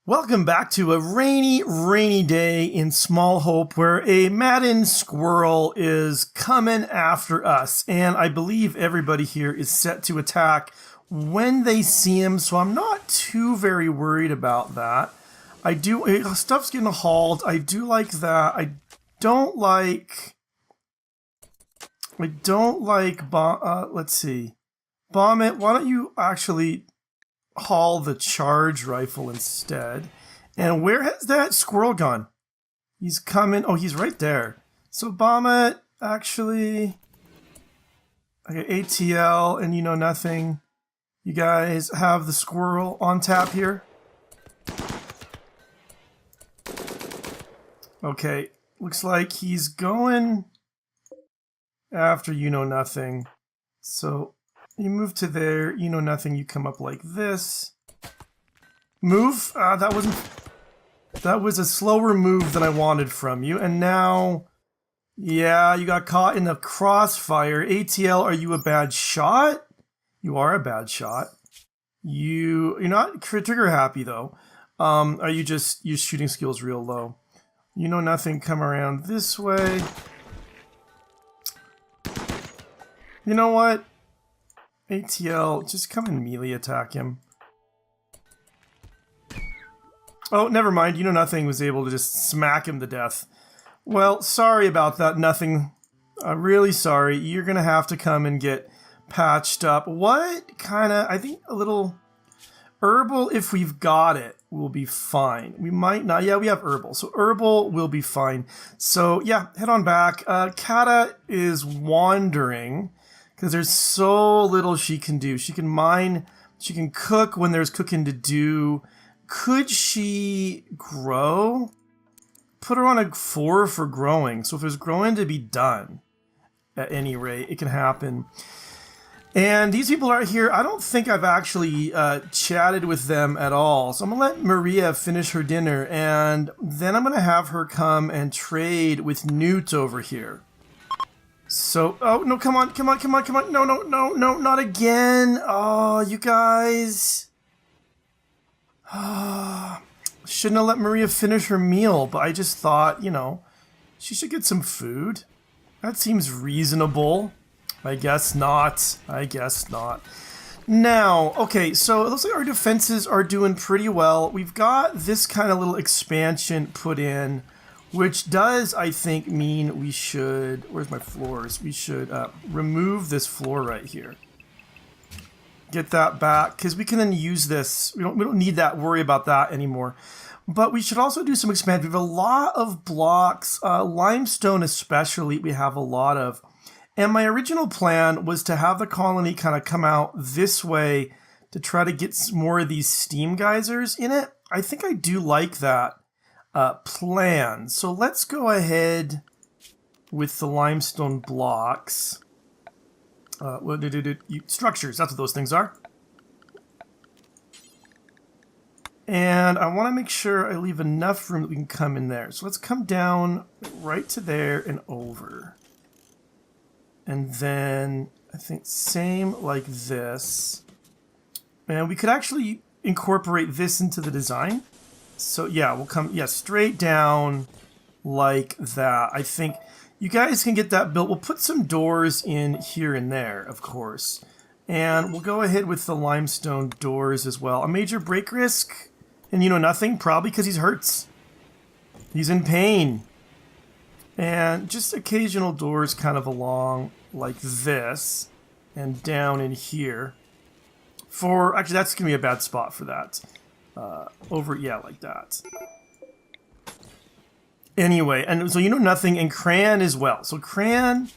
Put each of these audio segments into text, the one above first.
Welcome back to a rainy day in Small Hope where a maddened squirrel is coming after us. And I believe everybody here is set to attack when they see him, so I'm not too very worried about that. Stuff's getting hauled. I do like that. I don't like, let's see. Bomb it. Why don't you actually haul the charge rifle instead? And where has that squirrel gone? He's coming. Oh, he's right there. So bomb it, actually. Okay, ATL and you know nothing. You guys have the squirrel on tap here. Okay, looks like he's going after you know nothing. So you move to there, you know nothing, you come up like this. Move? That was a slower move than I wanted from you. And now, yeah, you got caught in the crossfire. ATL, are you a bad shot? You are a bad shot. You're not trigger happy though. Are you just, your shooting skills real low? You know nothing, come around this way. You know what? ATL, just come and melee attack him. Oh, never mind. You know nothing was able to just smack him to death. Well, sorry about that, nothing. Really sorry. You're gonna have to come and get patched up. What kind of, I think a little herbal, if we've got it, will be fine. We might not. Yeah, we have herbal. So herbal will be fine. So yeah, head on back. Kata is wandering because there's so little she can do. She can mine, she can cook when there's cooking to do. Could she grow? Put her on a 4 for growing. So if there's growing to be done, at any rate, it can happen. And these people are here. I don't think I've actually chatted with them at all. So I'm going to let Maria finish her dinner, and then I'm going to have her come and trade with Newt over here. So, oh, no, come on. No, not again. Oh, you guys. Shouldn't have let Maria finish her meal, but I just thought, you know, she should get some food. That seems reasonable. I guess not. Now, okay, so it looks like our defenses are doing pretty well. We've got this kind of little expansion put in, which does, I think, mean we should... Where's my floors? We should remove this floor right here. Get that back, because we can then use this. We don't need that, worry about that anymore. But we should also do some expansion. We have a lot of blocks, limestone especially, we have a lot of. And my original plan was to have the colony kind of come out this way to try to get some more of these steam geysers in it. I think I do like that plan. So let's go ahead with the limestone blocks. Structures, that's what those things are. And I want to make sure I leave enough room that we can come in there. So let's come down right to there and over. And then I think same like this. And we could actually incorporate this into the design. So yeah, we'll come, yeah, straight down like that. I think you guys can get that built. We'll put some doors in here and there, of course. And we'll go ahead with the limestone doors as well. A major break risk, and you know nothing, probably because he hurts. He's in pain. And just occasional doors kind of along like this and down in here. Actually, that's going to be a bad spot for that. Yeah, like that. Anyway, and so you know nothing, and Cran as well. So Cran,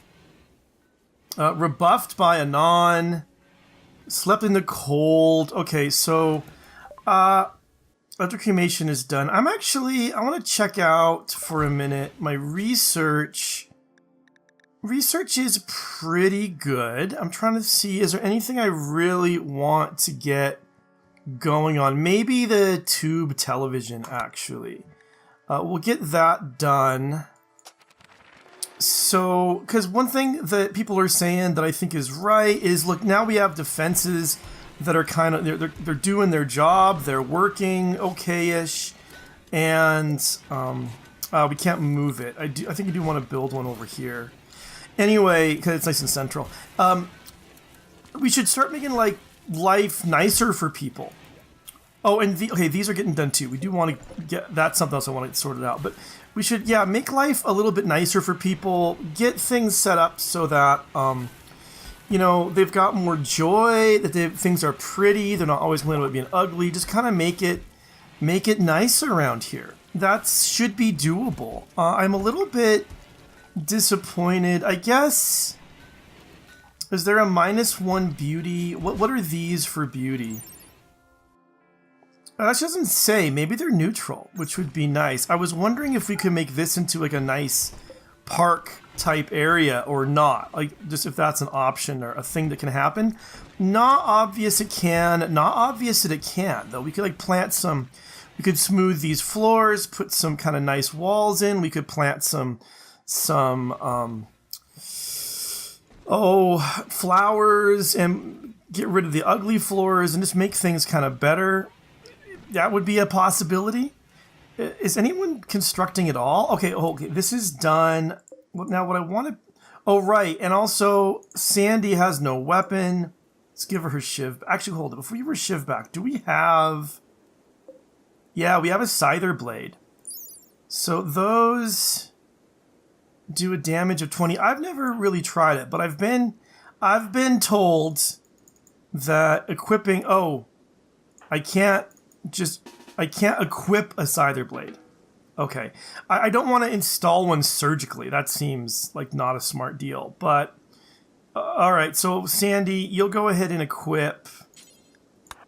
rebuffed by Anon, slept in the cold. Okay, so after cremation is done, I want to check out for a minute my research. Research is pretty good. I'm trying to see, is there anything I really want to get going on? Maybe the tube television, actually. We'll get that done. So, because one thing that people are saying that I think is right is, look, now we have defenses that are kind of they're doing their job, they're working okay-ish, and we can't move it. I think I do want to build one over here. Anyway, because it's nice and central. We should start making like life nicer for people. Oh, and these are getting done too. We do want to get that's something else I want to get sorted out. But we should make life a little bit nicer for people. Get things set up so that they've got more joy. That things are pretty. They're not always complaining about being ugly. Just kind of make it nice around here. That should be doable. I'm a little bit disappointed. I guess. Is there a -1 beauty? What are these for beauty? That doesn't say. Maybe they're neutral, which would be nice. I was wondering if we could make this into like a nice park type area or not. Like just if that's an option or a thing that can happen. Not obvious it can. Not obvious that it can't though. We could like plant some. We could smooth these floors, put some kind of nice walls in. We could plant some flowers and get rid of the ugly floors and just make things kind of better. That would be a possibility. Is anyone constructing at all? Okay, this is done. Now what I want to... Oh, right. And also, Sandy has no weapon. Let's give her shiv. Actually, hold it. Before you give her shiv back, do we have... Yeah, we have a scyther blade. So those do a damage of 20. I've never really tried it, but I've been told that equipping... Oh, I can't equip a scyther blade. Okay. I don't want to install one surgically. That seems like not a smart deal. But, all right. So, Sandy, you'll go ahead and equip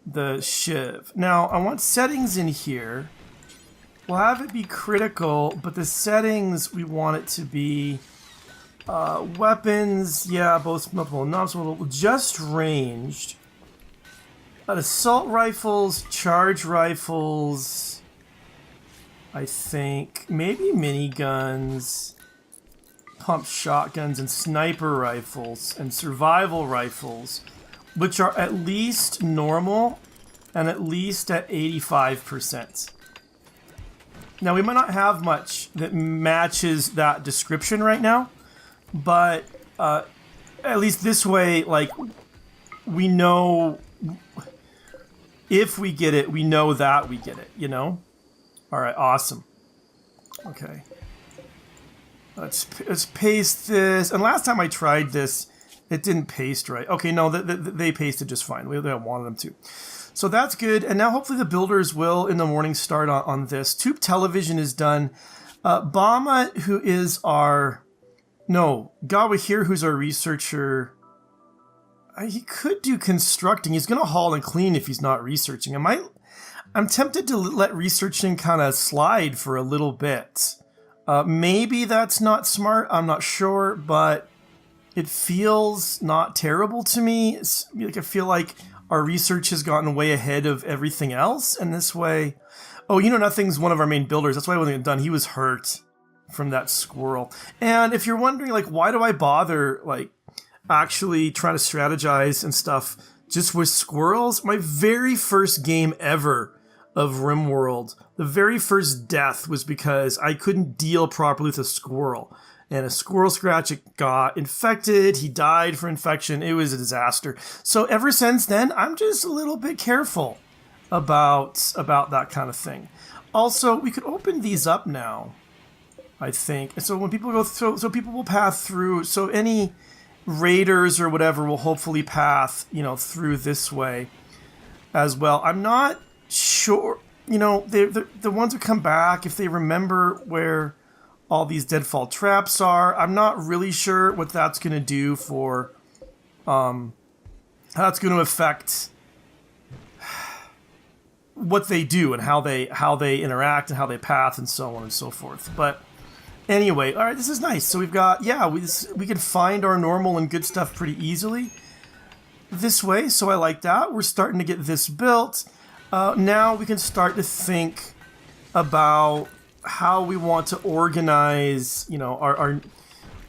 the shiv. Now, I want settings in here. We'll have it be critical, but the settings, we want it to be weapons. Yeah, both multiple and non-multiple. Just ranged. Assault rifles, charge rifles, I think, maybe miniguns, pump shotguns, and sniper rifles, and survival rifles, which are at least normal and at least at 85%. Now, we might not have much that matches that description right now, but at least this way, like, we know... If we get it, we know that we get it, you know? All right, awesome. Okay. Let's paste this. And last time I tried this, it didn't paste right. Okay, no, they pasted just fine. We wanted them to. So that's good. And now hopefully the builders will, in the morning, start on this. Tube television is done. Bama, who is our... No, Gawahir, who's our researcher... He could do constructing. He's going to haul and clean if he's not researching. I'm tempted to let researching kind of slide for a little bit. Maybe that's not smart. I'm not sure, but it feels not terrible to me. I feel like our research has gotten way ahead of everything else, and this way... Oh, nothing's one of our main builders. That's why I wasn't done. He was hurt from that squirrel. And if you're wondering, like, why do I bother, like, actually trying to strategize and stuff just with squirrels? My very first game ever of RimWorld, the very first death was because I couldn't deal properly with a squirrel. And a squirrel scratch, it got infected, he died for infection, it was a disaster. So ever since then, I'm just a little bit careful about that kind of thing. Also, we could open these up now, I think. And so when people go through, so people will pass through, so any raiders or whatever will hopefully path, through this way as well. I'm not sure, the ones who come back, if they remember where all these deadfall traps are, I'm not really sure what that's going to do for, how that's going to affect what they do and how they interact and how they path and so on and so forth. But anyway, all right, this is nice. So we've got, we can find our normal and good stuff pretty easily this way. So I like that. We're starting to get this built. Now we can start to think about how we want to organize,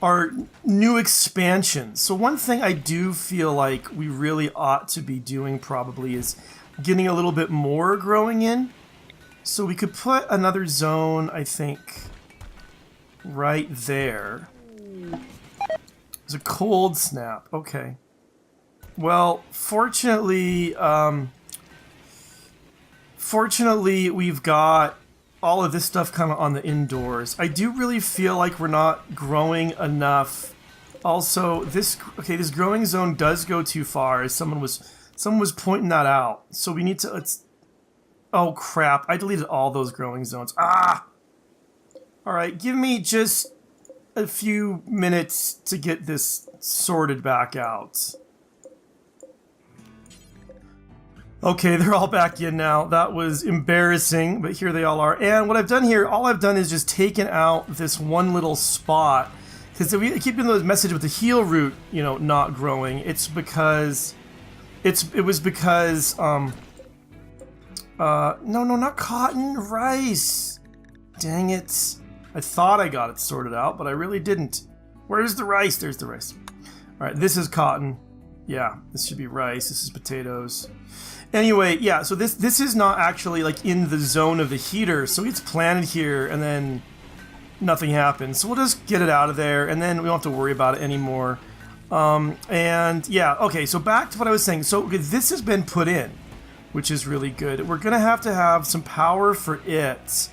our new expansions. So one thing I do feel like we really ought to be doing probably is getting a little bit more growing in. So we could put another zone, I think, right there. There's a cold snap. Okay. Well, fortunately, we've got all of this stuff kind of on the indoors. I do really feel like we're not growing enough. Also, this growing zone does go too far, as someone was pointing that out. So we need to, oh crap, I deleted all those growing zones. Ah! Alright, give me just a few minutes to get this sorted back out. Okay, they're all back in now. That was embarrassing, but here they all are. And what I've done here, all I've done is just taken out this one little spot. Because we keep getting those messages with the heal root, you know, not growing. It's because... It was because, no, not cotton, rice. Dang it. I thought I got it sorted out, but I really didn't. Where's the rice? There's the rice. Alright, this is cotton. Yeah, this should be rice. This is potatoes. Anyway, yeah, so this is not actually like in the zone of the heater, so it's planted here and then nothing happens. So we'll just get it out of there and then we don't have to worry about it anymore. And yeah, okay, so back to what I was saying. So this has been put in, which is really good. We're gonna have to have some power for it.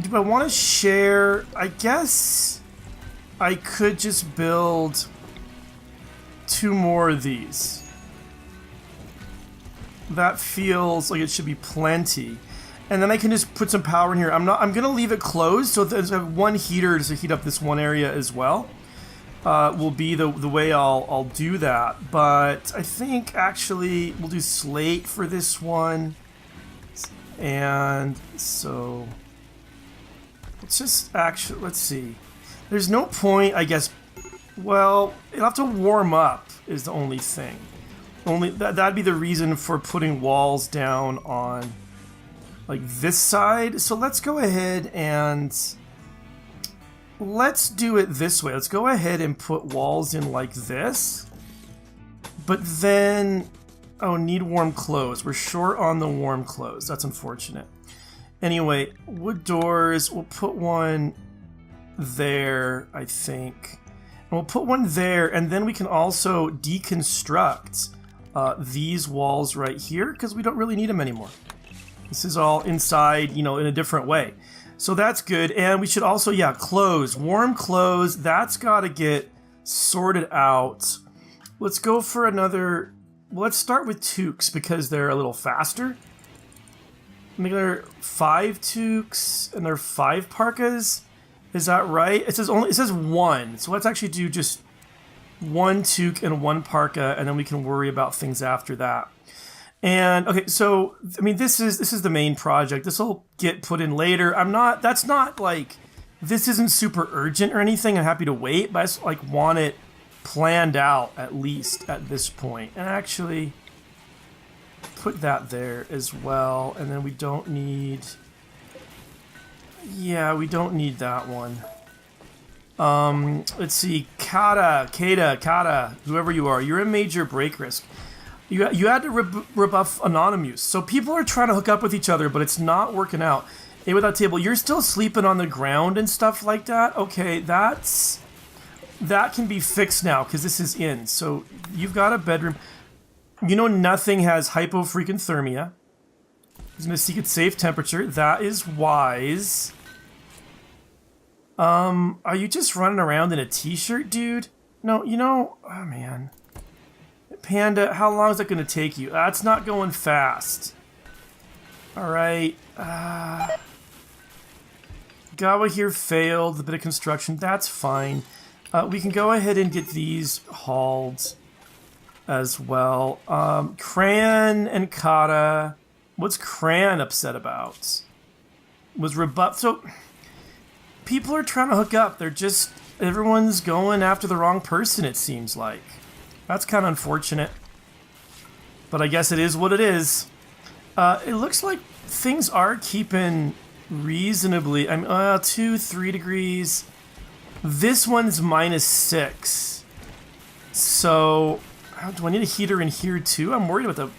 Do I want to share? I guess I could just build 2 more of these. That feels like it should be plenty. And then I can just put some power in here. I'm gonna leave it closed, so there's one heater to heat up this one area as well. Will be the way I'll do that. But I think actually we'll do slate for this one. And so let's just actually, let's see. There's no point, I guess. Well, it'll have to warm up is the only thing. That'd be the reason for putting walls down on like this side. So let's go ahead and let's do it this way. Let's go ahead and put walls in like this. But then, oh, need warm clothes. We're short on the warm clothes. That's unfortunate. Anyway, wood doors. We'll put one there, I think. And we'll put one there, and then we can also deconstruct these walls right here, because we don't really need them anymore. This is all inside, you know, in a different way. So that's good. And we should also, yeah, clothes. Warm clothes, that's got to get sorted out. Let's go for another... Well, let's start with toques, because they're a little faster. Maybe there are 5 toques, and there are 5 parkas. Is that right? It says 1. So let's actually do just 1 toque and 1 parka, and then we can worry about things after that. And okay, so I mean, this is the main project. This will get put in later. That's not like, this isn't super urgent or anything. I'm happy to wait, but I just like want it planned out at least at this point. And actually put that there as well. And then we don't need, yeah, we don't need that one. Let's see, Kata, whoever you are, you're a major break risk. You had to rebuff Anonymous. So people are trying to hook up with each other, but it's not working out. Hey, without table, you're still sleeping on the ground and stuff like that? Okay, that can be fixed now, because this is in. So you've got a bedroom. You know nothing has hypofrequenthermia. He's going to seek its safe temperature. That is wise. Are you just running around in a t-shirt, dude? No, you know, oh man. Panda, how long is that going to take you? That's not going fast. Alright. Gawa here failed. A bit of construction. That's fine. We can go ahead and get these hauled as well. Cran and Kata. What's Cran upset about? Was rebuff. So, people are trying to hook up. They're just... Everyone's going after the wrong person, it seems like. That's kind of unfortunate. But I guess it is what it is. It looks like things are keeping reasonably... 2-3 degrees. This one's -6. So, do I need a heater in here too? I'm worried about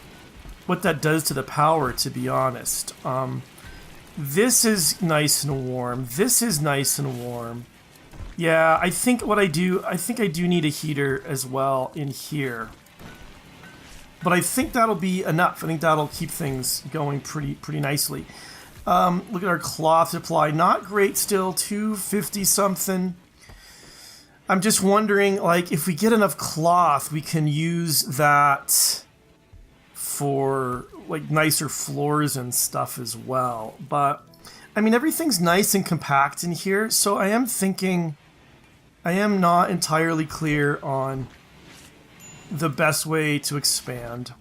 what that does to the power, to be honest. This is nice and warm. This is nice and warm. Yeah, I think I do need a heater as well in here. But I think that'll be enough. I think that'll keep things going pretty nicely. Look at our cloth supply. Not great still, 250 something. I'm just wondering, like, if we get enough cloth, we can use that for, like, nicer floors and stuff as well. But, I mean, everything's nice and compact in here, so I am thinking, I am not entirely clear on the best way to expand.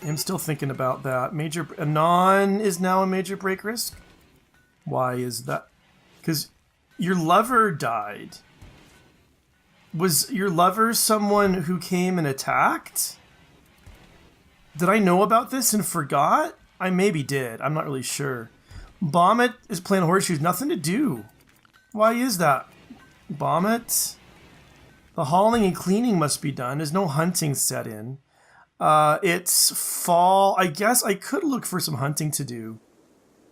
I'm still thinking about that. Anon is now a major break risk? Why is that? Because your lover died. Was your lover someone who came and attacked? Did I know about this and forgot? I maybe did. I'm not really sure. Bommet is playing horseshoes. Nothing to do. Why is that? Bommet? The hauling and cleaning must be done. There's no hunting set in. It's fall. I guess I could look for some hunting to do.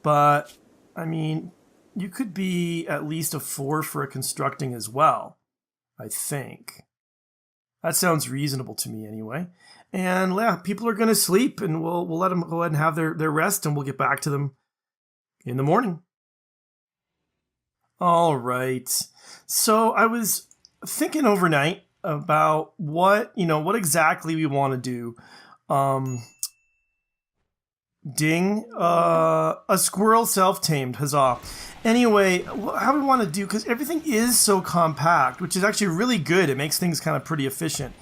But, I mean, you could be at least a 4 for a constructing as well. I think. That sounds reasonable to me anyway. And yeah, people are going to sleep and we'll let them go ahead and have their rest and we'll get back to them in the morning. All right. So I was thinking overnight about what exactly we want to do. Ding. A squirrel self-tamed. Huzzah. Anyway, how we want to do, because everything is so compact, which is actually really good. It makes things kind of pretty efficient.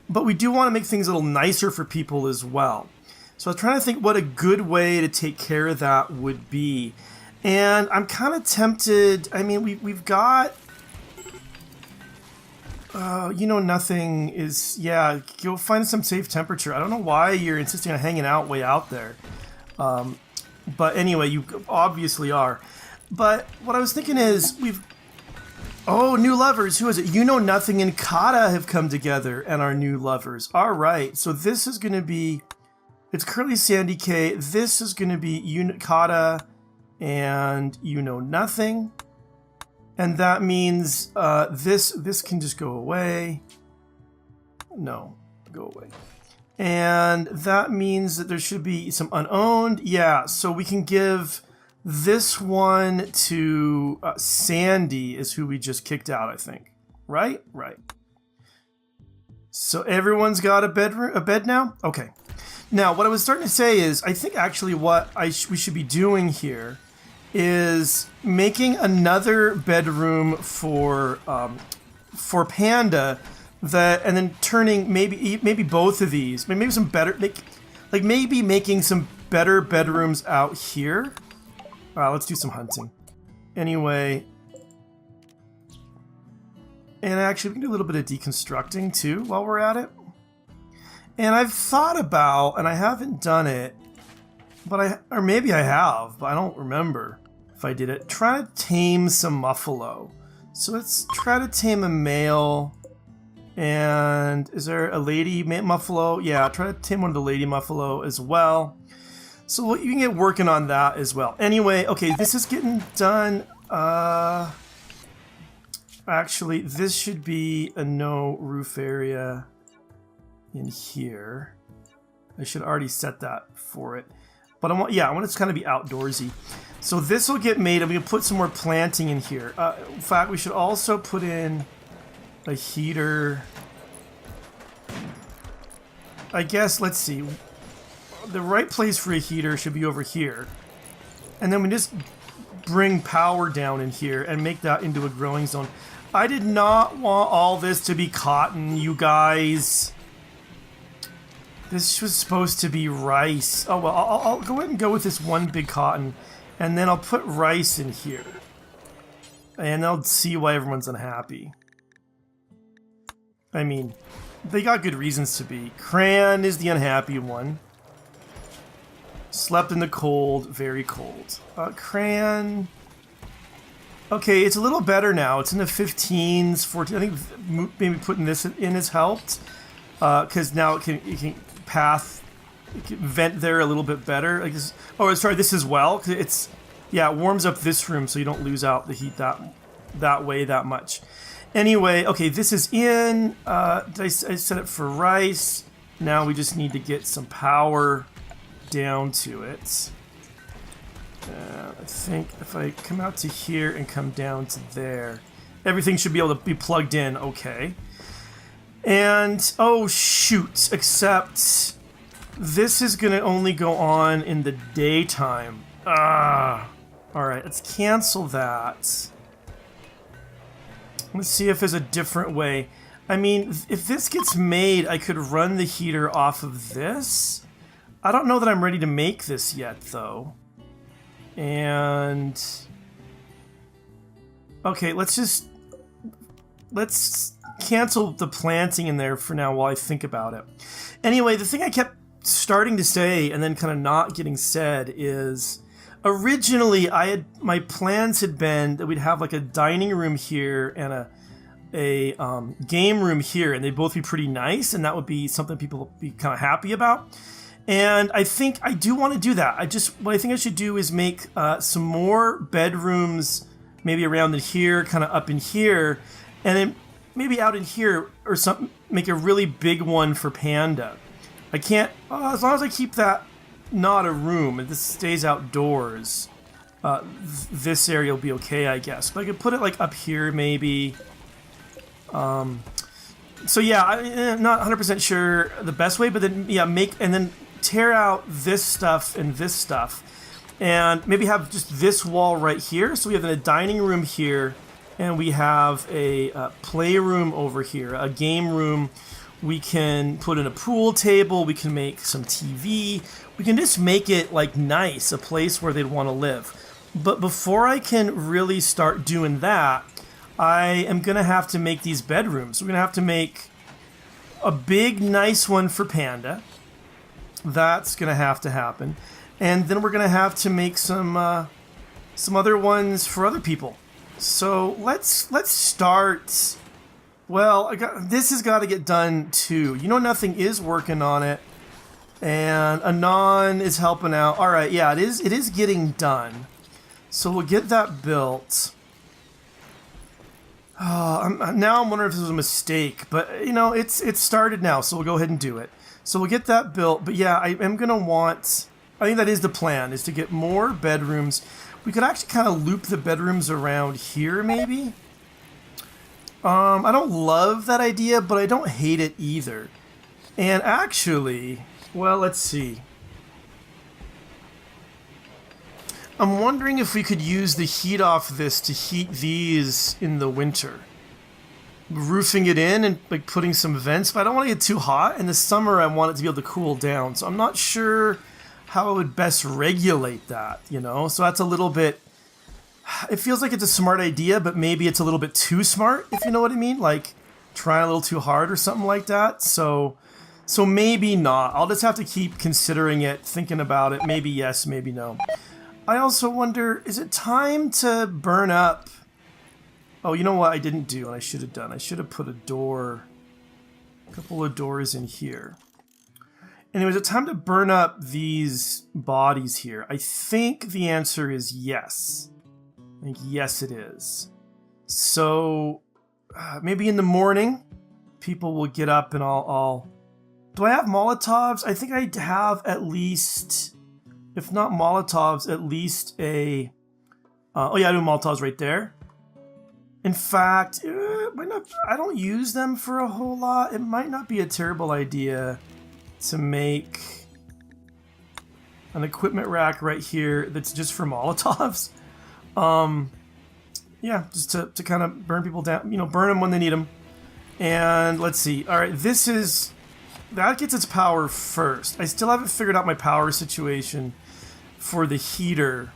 But we do want to make things a little nicer for people as well. So I was trying to think what a good way to take care of that would be. And I'm kind of tempted. I mean, we've got... nothing is... Yeah, go find some safe temperature. I don't know why you're insisting on hanging out way out there. But anyway, you obviously are. But what I was thinking is Oh, new lovers. Who is it? Nothing and Kata have come together and are new lovers. All right. So this is going to be... It's currently Sandy K. This is going to be Kata and Nothing. And that means this can just go away. No, go away. And that means that there should be some unowned. Yeah, so we can give this one to Sandy is who we just kicked out, I think. Right? Right. So everyone's got a bed now? Okay. Now, what I was starting to say is, I think actually what we should be doing here is making another bedroom for Panda, and then turning maybe both of these, maybe some better, maybe making some better bedrooms out here. Let's do some hunting. Anyway, and actually we can do a little bit of deconstructing too while we're at it. And I've thought about, and I haven't done it, or maybe I have, but I don't remember if I did it. Try to tame some Muffalo. So let's try to tame a male. And is there a lady Muffalo? Yeah, try to tame one of the lady Muffalo as well. So you can get working on that as well. Anyway, okay, this is getting done. Actually, this should be a no roof area in here. I should already set that for it. But I want it to kind of be outdoorsy. So this will get made, and we can put some more planting in here. In fact, we should also put in a heater. I guess, let's see. The right place for a heater should be over here. And then we just bring power down in here and make that into a growing zone. I did not want all this to be cotton, you guys. This was supposed to be rice. Oh, well, I'll go ahead and go with this one big cotton. And then I'll put rice in here. And I'll see why everyone's unhappy. I mean, they got good reasons to be. Cran is the unhappy one. Slept in the cold, very cold. Cran... Okay, it's a little better now. It's in the 15s, 14. I think maybe putting this in has helped. Because now it can vent there a little bit better. Like this, oh, sorry, this as well. 'Cause it warms up this room so you don't lose out the heat that way that much. Anyway, okay, this is in. I set it for rice. Now we just need to get some power down to it. I think if I come out to here and come down to there, everything should be able to be plugged in. Okay. And, oh shoot, except this is going to only go on in the daytime. Alright, let's cancel that. Let's see if there's a different way. I mean, if this gets made, I could run the heater off of this. I don't know that I'm ready to make this yet, though. And... okay, let's cancel the planting in there for now while I think about it. Anyway, the thing I kept starting to say and then kind of not getting said is originally my plans had been that we'd have like a dining room here and a game room here, and they'd both be pretty nice, and that would be something people would be kind of happy about. And I think I do want to do that. What I think I should do is make some more bedrooms, maybe around in here, kind of up in here, and then maybe out in here or something, make a really big one for Panda. I can't, as long as I keep that not a room and this stays outdoors, this area will be okay, I guess. But I could put it like up here maybe. So yeah, I'm not 100% sure the best way, but then yeah, and then tear out this stuff and this stuff. And maybe have just this wall right here. So we have a dining room here. And we have a playroom over here, a game room. We can put in a pool table. We can make some TV. We can just make it like nice, a place where they'd want to live. But before I can really start doing that, I am going to have to make these bedrooms. We're going to have to make a big, nice one for Panda. That's going to have to happen. And then we're going to have to make some other ones for other people. So let's start. Well, this has got to get done too. You know, nothing is working on it, and Anon is helping out. All right, yeah, it is getting done. So we'll get that built. Now I'm wondering if this was a mistake, but you know, it's started now, so we'll go ahead and do it. So we'll get that built. But yeah, I am gonna want. I think that is the plan: is to get more bedrooms. We could actually kind of loop the bedrooms around here, maybe. I don't love that idea, but I don't hate it either. And actually, well, let's see. I'm wondering if we could use the heat off this to heat these in the winter. Roofing it in and like putting some vents, but I don't want to get too hot. In the summer, I want it to be able to cool down. So I'm not sure how I would best regulate that, you know? So that's a little bit... it feels like it's a smart idea, but maybe it's a little bit too smart, if you know what I mean? Like, trying a little too hard or something like that. So maybe not. I'll just have to keep considering it, thinking about it. Maybe yes, maybe no. I also wonder, is it time to burn up... oh, you know what I didn't do and I should have done? I should have put a couple of doors in here. Anyway, is it time to burn up these bodies here? I think the answer is yes. I think yes it is. So maybe in the morning, people will get up and I'll... do I have Molotovs? I think I have at least, if not Molotovs, at least a... oh yeah, I do Molotovs right there. In fact, I don't use them for a whole lot. It might not be a terrible idea to make an equipment rack right here that's just for Molotovs. Yeah, just to kind of burn people down, you know, burn them when they need them. And let's see. All right, that gets its power first. I still haven't figured out my power situation for the heater.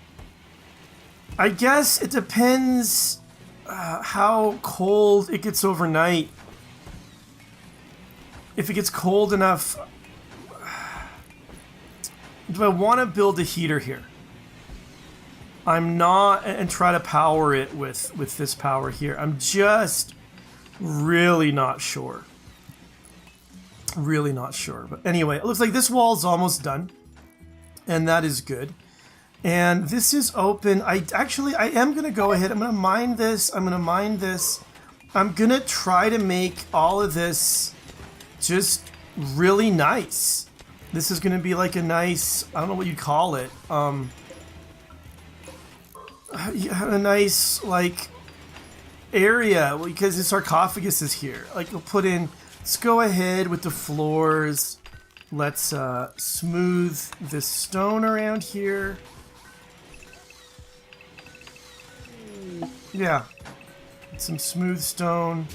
I guess it depends how cold it gets overnight. If it gets cold enough, do I want to build a heater here? I'm not, and try to power it with this power here. I'm just really not sure. Really not sure. But anyway, it looks like this wall's almost done. And that is good. And this is open. I am going to go ahead. I'm going to mine this. I'm going to mine this. I'm going to try to make all of this just really nice. This is going to be like a nice, I don't know what you'd call it. A nice, like, area, because the sarcophagus is here. Like, we'll put in, let's go ahead with the floors. Let's smooth this stone around here. Yeah, some smooth stone.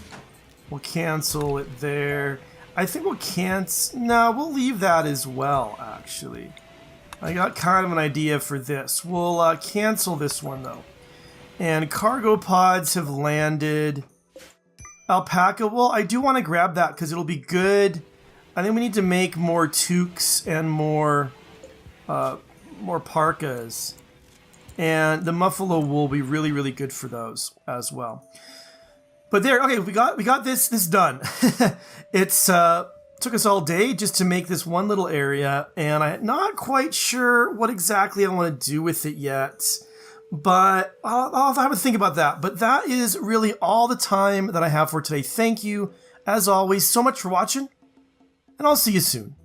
We'll cancel it there. I think we'll cancel, no, we'll leave that as well, actually. I got kind of an idea for this. We'll cancel this one, though. And cargo pods have landed. Alpaca, well, I do want to grab that because it'll be good. I think we need to make more toques and more parkas. And the muffalo wool will be really, really good for those as well. But there, okay, we got this done. It's took us all day just to make this one little area, and I'm not quite sure what exactly I want to do with it yet. But I'll have to think about that. But that is really all the time that I have for today. Thank you, as always, so much for watching, and I'll see you soon.